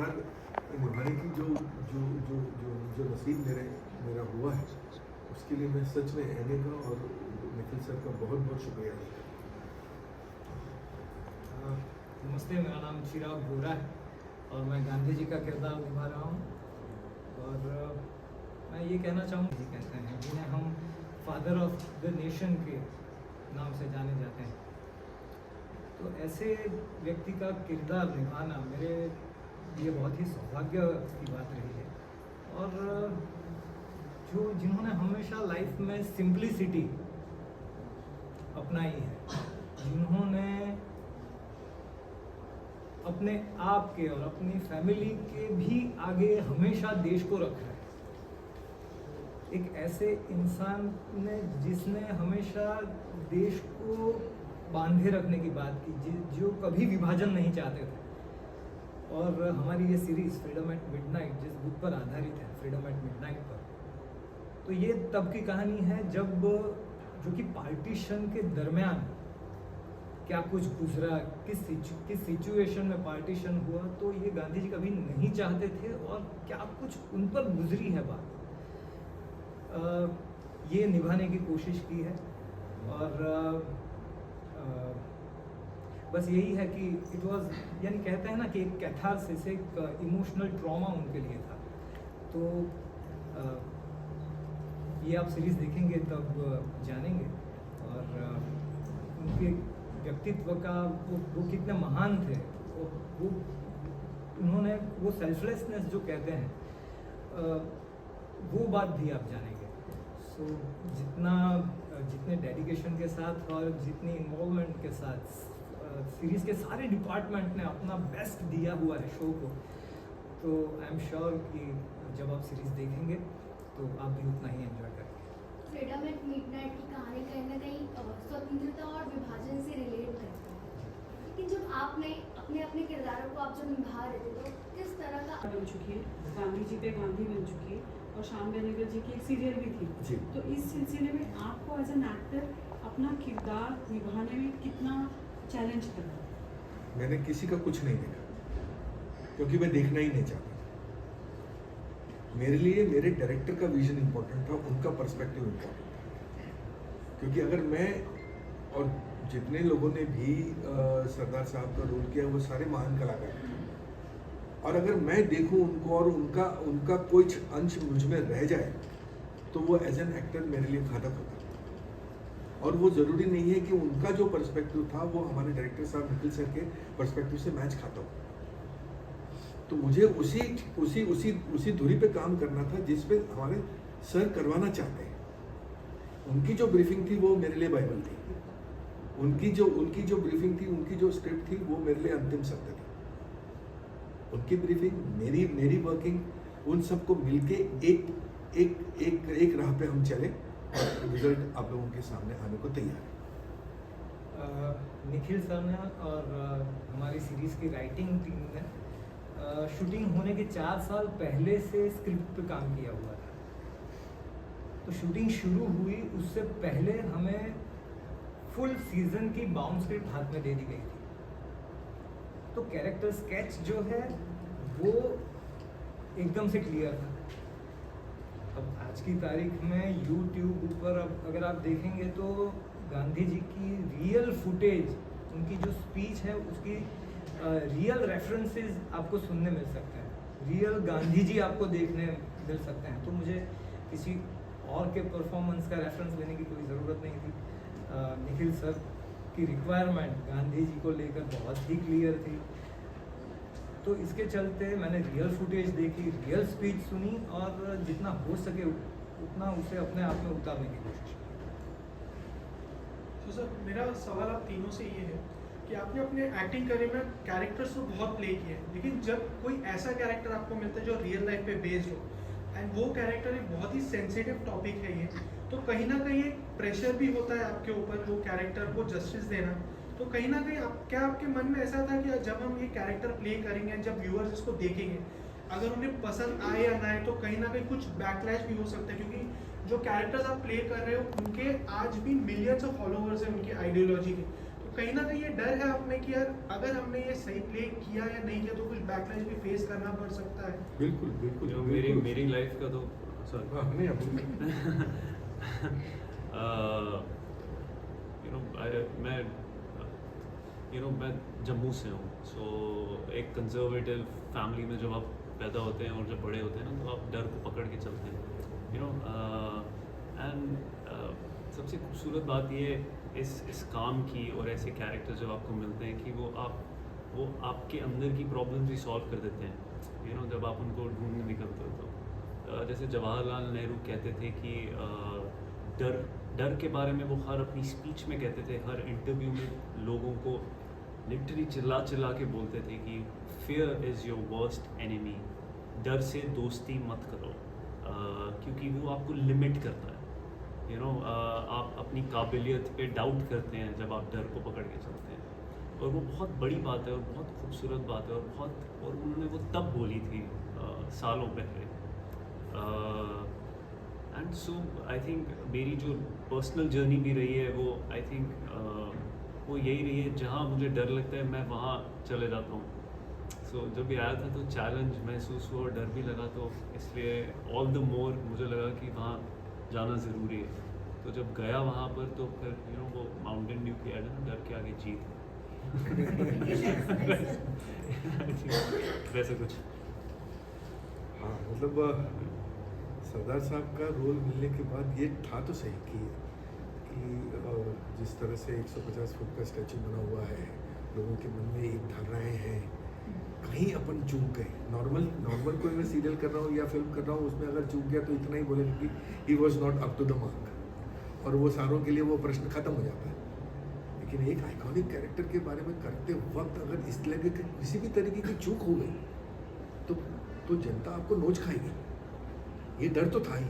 किरदार निभाने की जो जो जो जो जो नसीब मेरा हुआ है, उसके लिए मैं सच में एने का और निखिल सर का बहुत बहुत शुक्रिया अदा करता हूँ। नमस्ते, मेरा नाम चिराग गोरा है और मैं गांधी जी का किरदार निभा रहा हूँ। और मैं ये कहना चाहूँगा, जी कहते हैं जिन्हें हम फादर ऑफ द नेशन के नाम से जाने जाते हैं, तो ऐसे व्यक्ति का किरदार निभाना मेरे लिए बहुत ही सौभाग्य की बात रही है। और जिन्होंने हमेशा लाइफ में सिंप्लिसिटी अपनाई है, जिन्होंने अपने आप के और अपनी फैमिली के भी आगे हमेशा देश को रखा है, एक ऐसे इंसान ने जिसने हमेशा देश को बांधे रखने की बात की, जो कभी विभाजन नहीं चाहते थे। और हमारी ये सीरीज़ फ्रीडम एट मिडनाइट जिस बुक पर आधारित है, फ्रीडम एट मिडनाइट पर, तो ये तब की कहानी है जब जो कि पार्टीशन के दरमियान क्या कुछ गुजरा, किस सिचुएशन में पार्टीशन हुआ, तो ये गांधी जी कभी नहीं चाहते थे और क्या कुछ उन पर गुजरी है बात, ये निभाने की कोशिश की है। और बस यही है कि इट वाज, यानी कहते हैं ना कि एक कैथारसिस, एक इमोशनल ट्रॉमा उनके लिए था। तो ये आप सीरीज़ देखेंगे तब जानेंगे। और उनके व्यक्तित्व का वो कितने महान थे, वो उन्होंने वो सेल्फलेसनेस जो कहते हैं, वो बात भी आप जानेंगे। सो जितने डेडिकेशन के साथ और जितनी इन्वॉल्वमेंट के साथ सीरीज़ के सारे डिपार्टमेंट ने अपना बेस्ट दिया हुआ है शो को, तो आई एम श्योर कि जब आप सीरीज़ देखेंगे तो आप भी उतना ही एंजॉय करेंगे। फ्रीडम एट मिडनाइट की कहानी कहीं ना कहीं स्वतंत्रता और विभाजन से रिलेट करती है, लेकिन जब आपने अपने अपने किरदारों को आप जब निभा रहे थे तो किस तरह का बन चुकी है, गांधी जी पे गांधी बन चुकी है, और श्याम बेनेगल जी की एक सीरियल भी थी जी। तो इस सिलसिले में आपको एज एन एक्टर अपना किरदार निभाने में कितना चैलेंज कर रहा है? मैंने किसी का कुछ नहीं देखा, क्योंकि मैं देखना ही नहीं चाहता। मेरे लिए मेरे डायरेक्टर का विजन इम्पोर्टेंट था, उनका पर्सपेक्टिव इम्पोर्टेंट था। क्योंकि अगर मैं और जितने लोगों ने भी सरदार साहब का रोल किया, वो सारे महान कलाकार हैं, और अगर मैं देखूं उनको और उनका कुछ अंश मुझ में रह जाए, तो वो एज एन एक्टर मेरे लिए घातक होता। और वो ज़रूरी नहीं है कि उनका जो पर्सपेक्टिव था वो हमारे डायरेक्टर साहब निखिल सर के पर्सपेक्टिव से मैच खाता हो। तो मुझे उसी धुरी पे काम करना था जिस पे हमारे सर करवाना चाहते हैं। उनकी जो ब्रीफिंग थी वो मेरे लिए बाइबल थी, उनकी जो ब्रीफिंग थी, उनकी जो स्क्रिप्ट थी, वो मेरे लिए अंतिम सत्य था। उनकी ब्रीफिंग, मेरी वर्किंग, उन सबको मिलके एक राह पे हम चले, रिजल्ट आप लोगों के सामने आने को तैयार है। निखिल सर ने और हमारी सीरीज़ की राइटिंग टीम ने शूटिंग होने के 4 साल पहले से स्क्रिप्ट पे काम किया हुआ था। तो शूटिंग शुरू हुई उससे पहले हमें फुल सीजन की बाउंड स्क्रिप्ट हाथ में दे दी गई थी। तो कैरेक्टर स्केच जो है वो एकदम से क्लियर था। अब आज की तारीख में यूट्यूब पर अब अगर आप देखेंगे तो गांधी जी की रियल फुटेज, उनकी जो स्पीच है उसकी रियल रेफरेंसेस आपको सुनने मिल सकते हैं, रियल गांधी जी आपको देखने मिल सकते हैं। तो मुझे किसी और के परफॉर्मेंस का रेफरेंस लेने की कोई ज़रूरत नहीं थी। निखिल सर की रिक्वायरमेंट गांधी जी को लेकर बहुत ही क्लियर थी। तो इसके चलते मैंने रियल फुटेज देखी, रियल स्पीच सुनी और जितना हो सके उतना उसे अपने आप में उतारने की कोशिश की। तो सर मेरा सवाल आप तीनों से ये है कि आपने अपने एक्टिंग करियर में कैरेक्टर्स तो बहुत प्ले किए हैं, लेकिन जब कोई ऐसा कैरेक्टर आपको मिलता है जो रियल लाइफ पे बेस्ड हो, एंड वो कैरेक्टर एक बहुत ही सेंसिटिव टॉपिक है ये, तो कहीं ना कहीं एक प्रेशर भी होता है आपके ऊपर वो कैरेक्टर को जस्टिस देना। तो कहीं ना कहीं क्या आपके मन में ऐसा था कि जब हम ये कैरेक्टर प्ले करेंगे, जब व्यूअर्स इसको देखेंगे, अगर उन्हें पसंद आए या ना आए, तो कहीं ना कहीं कुछ बैकलैश भी हो सकता है, क्योंकि जो कैरेक्टर्स आप प्ले कर रहे हो उनके आज भी मिलियंस ऑफ फॉलोअर्स हैं उनकी आइडियोलॉजी के। तो कहीं ना कहीं ये डर है आप में कि यार अगर हमने ये सही प्ले किया या नहीं किया तो कुछ बैकलैश भी फेस करना पड़ सकता है। बिल्कुल बिल्कुल You know, बिल्कुल। मेरी लाइफ का तो सॉरी हाँ, नहीं अभी मैं जम्मू से हूँ, सो एक कंजर्वेटिव फैमिली में जब आप पैदा होते हैं और जब बड़े होते हैं ना, तो आप डर को पकड़ के चलते हैं, एंड सबसे खूबसूरत बात ये इस काम की और ऐसे कैरेक्टर जब आपको मिलते हैं कि वो आपके अंदर की प्रॉब्लम्स भी सॉल्व कर देते हैं, जब आप उनको ढूंढने निकलते हो तो जैसे जवाहरलाल नेहरू कहते थे कि डर के बारे में वो हर अपनी स्पीच में कहते थे, हर इंटरव्यू में लोगों को लिटरली चिल्ला के बोलते थे कि fear is your worst enemy, डर से दोस्ती मत करो, क्योंकि वो आपको लिमिट करता है। आप अपनी काबिलियत पे डाउट करते हैं जब आप डर को पकड़ के चलते हैं, और वो बहुत बड़ी बात है और बहुत खूबसूरत बात है, और उन्होंने वो तब बोली थी सालों पहले। एंड सो आई थिंक मेरी जो पर्सनल जर्नी भी रही है वो आई थिंक वो यही रही है, जहाँ मुझे डर लगता है मैं वहाँ चले जाता हूँ। सो जब भी आया था तो चैलेंज महसूस हुआ और डर भी लगा, तो इसलिए ऑल द मोर मुझे लगा कि वहाँ जाना ज़रूरी है। तो जब गया वहाँ पर तो फिर वो माउंटेन ड्यू की ना, डर के आगे जीत वैसे कुछ। हाँ मतलब सरदार साहब का रोल मिलने के बाद ये था तो सही कि जिस तरह से 150 फुट का स्टैचू बना हुआ है, लोगों के मन में एक धारणाएं हैं, कहीं अपन चूक गए। नॉर्मल कोई मैं सीरियल कर रहा हूँ या फिल्म कर रहा हूँ, उसमें अगर चूक गया तो इतना ही बोलेंगे कि he was not up to the mark, और वो सारों के लिए वो प्रश्न खत्म हो जाता है। लेकिन एक आइकॉनिक कैरेक्टर के बारे में करते वक्त अगर इस लगे कि किसी भी तरीके की चूक हो गई तो जनता आपको नोच खाएगी। ये डर तो था ही,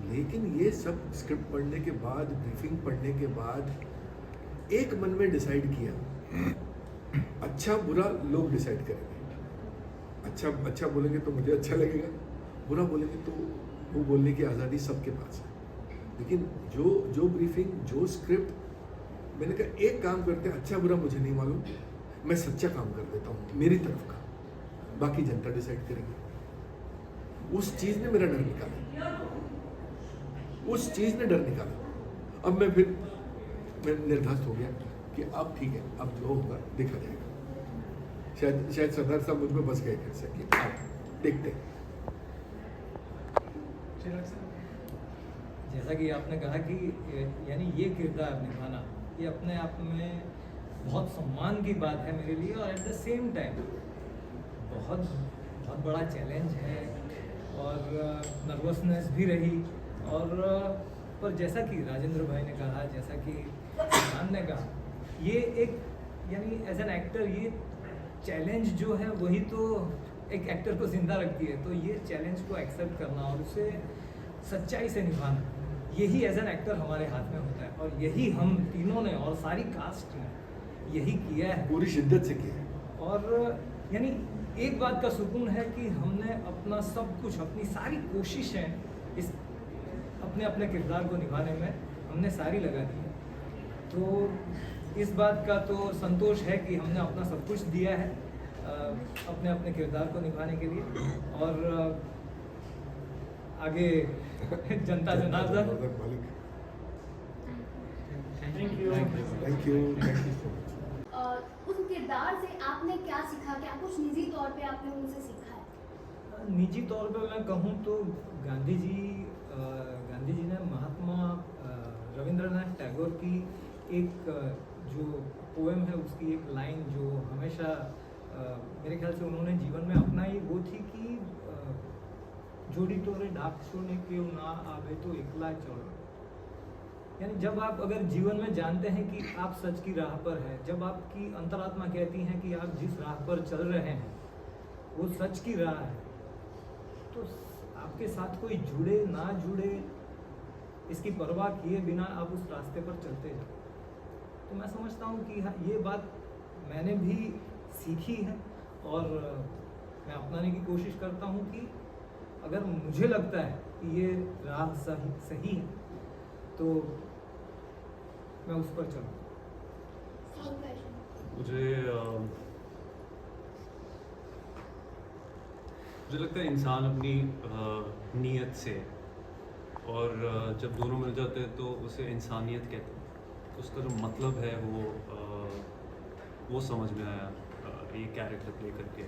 लेकिन ये सब स्क्रिप्ट पढ़ने के बाद, ब्रीफिंग पढ़ने के बाद एक मन में डिसाइड किया, अच्छा बुरा लोग डिसाइड करेंगे। अच्छा बोलेंगे तो मुझे अच्छा लगेगा, बुरा बोलेंगे तो वो बोलने की आज़ादी सबके पास है। लेकिन जो ब्रीफिंग, जो स्क्रिप्ट, मैंने कहा एक काम करते हैं, अच्छा बुरा मुझे नहीं मालूम, मैं सच्चा काम कर देता हूँ मेरी तरफ का, बाकी जनता डिसाइड करेगी। उस चीज़ ने मेरा डर निकाला, उस चीज़ ने डर निकाला। अब मैं निर्धास्त हो गया कि अब ठीक है, अब जो होगा देखा जाएगा। शायद सरदार साहब मुझ में बस गए फिर से कि आप देखते हैं। जैसा कि आपने कहा कि यानी ये किरदार निभाना ये अपने आप में बहुत सम्मान की बात है मेरे लिए, और एट द सेम टाइम बहुत बड़ा चैलेंज है और नर्वसनेस भी रही। और पर जैसा कि राजेंद्र भाई ने कहा, जैसा कि सिद्धांत ने कहा, ये एक यानी एज एन एक्टर ये चैलेंज जो है वही तो एक एक्टर को जिंदा रखती है। तो ये चैलेंज को एक्सेप्ट करना और उसे सच्चाई से निभाना, यही एज एन एक्टर हमारे हाथ में होता है, और यही हम तीनों ने और सारी कास्ट ने यही किया है, पूरी शिद्दत से किया है। और यानी एक बात का सुकून है कि हमने अपना सब कुछ, अपनी सारी कोशिशें इस अपने किरदार को निभाने में हमने सारी लगा दी है। तो इस बात का तो संतोष है कि हमने अपना सब कुछ दिया है अपने किरदार को निभाने के लिए, और आगे जनता Janardan. Thank you. Thank you so much. उस किरदार से आपने क्या सीखा, क्या कुछ निजी तौर पे आपने उनसे सीखा है? निजी तौर पे मैं कहूँ तो गांधी जी ने महात्मा रविंद्रनाथ टैगोर की एक जो पोएम है उसकी एक लाइन जो हमेशा मेरे ख्याल से उन्होंने जीवन में अपनाई, वो थी कि जोड़ी तोरे डाक सोने क्यों ना आवे तो एकला चलो। यानी जब आप अगर जीवन में जानते हैं कि आप सच की राह पर हैं, जब आपकी अंतरात्मा कहती है कि आप जिस राह पर चल रहे हैं वो सच की राह है, तो आपके साथ कोई जुड़े ना जुड़े इसकी परवाह किए बिना आप उस रास्ते पर चलते जाओ। तो मैं समझता हूँ कि हाँ, ये बात मैंने भी सीखी है और मैं अपनाने की कोशिश करता हूँ कि अगर मुझे लगता है कि ये राह सही है तो मैं उस पर चलूँ। और क्वेश्चन मुझे लगता है इंसान अपनी नीयत से और जब दोनों मिल जाते हैं तो उसे इंसानियत कहते हैं। तो उसका जो मतलब है वो समझ में आया ये कैरेक्टर प्ले करके।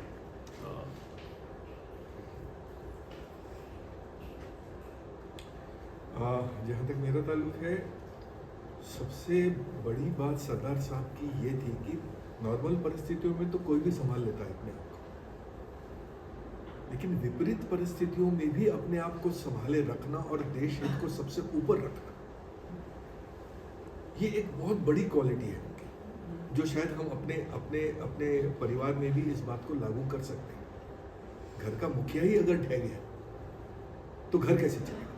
जहाँ तक मेरा ताल्लुक है, सबसे बड़ी बात सरदार साहब की ये थी कि नॉर्मल परिस्थितियों में तो कोई भी संभाल लेता है अपने आप को, लेकिन विपरीत परिस्थितियों में भी अपने आप को संभाले रखना और देश हित को सबसे ऊपर रखना, ये एक बहुत बड़ी क्वालिटी है उनकी, जो शायद हम अपने अपने अपने परिवार में भी इस बात को लागू कर सकते हैं। घर का मुखिया ही अगर ढह गया तो घर कैसे चलेगा?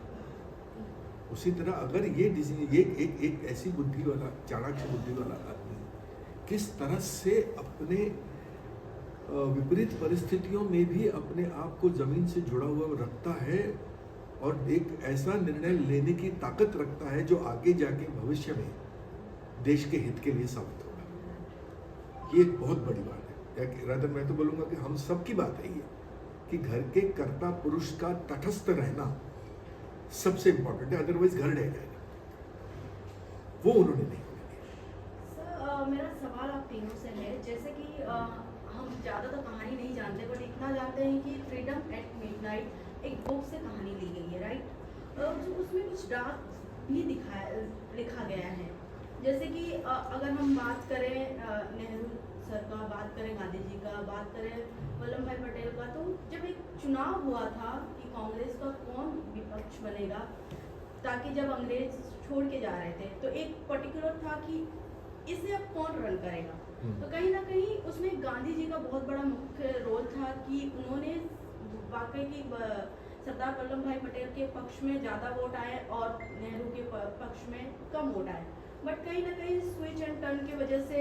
उसी तरह अगर ये एक ऐसी बुद्धि वाला, चाणक्य बुद्धि वाला आदमी किस तरह से अपने विपरीत परिस्थितियों में भी अपने आप को जमीन से जुड़ा हुआ रखता है और एक ऐसा निर्णय लेने की ताकत रखता है जो आगे जाके भविष्य में देश के हित के लिए साबित होगा, ये एक बहुत बड़ी बात है। रादर मैं तो बोलूँगा कि हम सब की बात है ये कि घर के कर्ता पुरुष का तटस्थ रहना सबसे इम्पोर्टेंट है, अदरवाइज घर ढह जाएगा। वो उन्होंने नहीं किया। सर मेरा सवाल आप तीनों से है, जैसे कि हम ज़्यादा तो कहानी नहीं जानते, बट इतना जानते हैं कि फ्रीडम एट मिडनाइट एक बुक से कहानी ली गई है, राइट? जो उसमें कुछ डार्क भी लिखा गया है, जैसे कि अगर हम बात करें नेहरू सर का, बात करें गांधी जी का, बात करें वल्लभ भाई पटेल का, तो जब एक चुनाव हुआ था कि कांग्रेस का कौन विपक्ष बनेगा, ताकि जब अंग्रेज छोड़ के जा रहे थे तो एक पर्टिकुलर था कि इसे अब कौन रन करेगा। तो कहीं ना कहीं उसमें गांधी जी का बहुत बड़ा मुख्य रोल था कि उन्होंने वाकई की सरदार वल्लभ भाई पटेल के पक्ष में ज़्यादा वोट आए और नेहरू के पक्ष में कम वोट आए, बट कहीं ना कहीं स्विच एंड टर्न की वजह से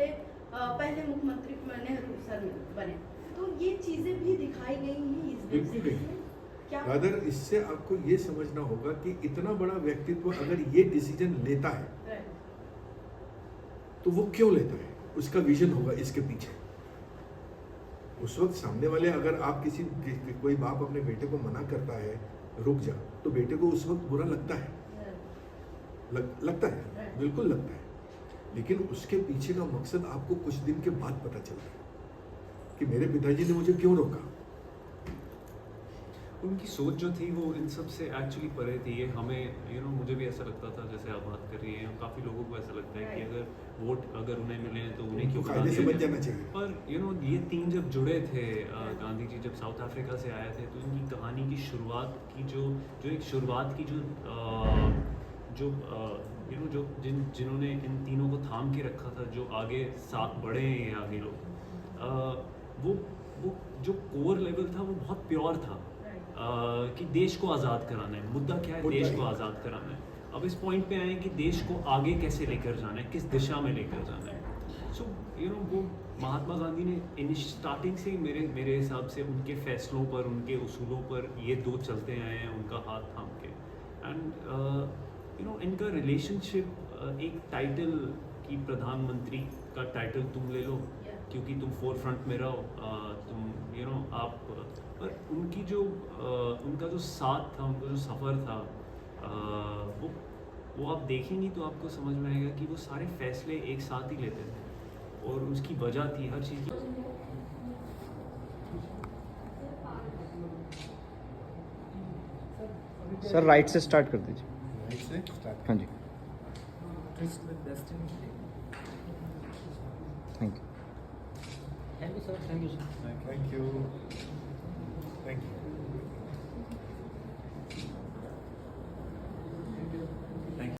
पहले मुख्यमंत्री नेहरू सर बने। तो ये चीज़ें भी दिखाई गई हैं इस बिल्कुल में क्या? रादर इससे आपको ये समझना होगा कि इतना बड़ा व्यक्तित्व अगर ये डिसीजन लेता है तो वो क्यों लेता है, उसका विजन होगा इसके पीछे। उस वक्त सामने वाले, अगर आप कोई बाप अपने बेटे को मना करता है रुक जा, तो बेटे को उस वक्त बुरा लगता है, लगता है, बिल्कुल लगता है, लेकिन उसके पीछे का मकसद आपको कुछ दिन के बाद पता चलता है कि मेरे पिताजी ने मुझे क्यों रोका। उनकी सोच जो थी वो इन सब से एक्चुअली परे थी। ये हमें मुझे भी ऐसा लगता था, जैसे आप बात कर रही हैं, काफ़ी लोगों को ऐसा लगता है कि अगर वोट अगर उन्हें मिले तो उन्हें क्यों फायदे से बच जाना चाहिए। पर ये तीन जब जुड़े थे, गांधी जी जब साउथ अफ्रीका से आए थे, तो इनकी कहानी की शुरुआत की जो एक शुरुआत की जो जिन्होंने इन तीनों को थाम के रखा था, जो आगे साथ बढ़े हैं ये आगे लोग, वो जो कोर लेवल था वो बहुत प्योर था कि देश को आज़ाद कराना है। मुद्दा क्या है? देश को आज़ाद कराना है। अब इस पॉइंट पे आए कि देश को आगे कैसे लेकर जाना है, किस दिशा में लेकर जाना है। सो वो महात्मा गांधी ने स्टार्टिंग से ही मेरे हिसाब से उनके फैसलों पर, उनके उसूलों पर ये दो चलते आए हैं, उनका हाथ थाम के। एंड इनका रिलेशनशिप एक टाइटल की प्रधानमंत्री का टाइटल तुम ले लो क्योंकि तुम फोर फ्रंट में रहो, तुम आप, पर उनका जो साथ था, उनका जो सफ़र था, वो आप देखेंगी तो आपको समझ में आएगा कि वो सारे फैसले एक साथ ही लेते थे और उसकी वजह थी हर चीज़ की। सर राइट से स्टार्ट कर दीजिए। राइट से स्टार्ट। हाँ जी, Tryst with Destiny. Thank you. Thank you, sir. Thank you, sir. Thank you, thank you.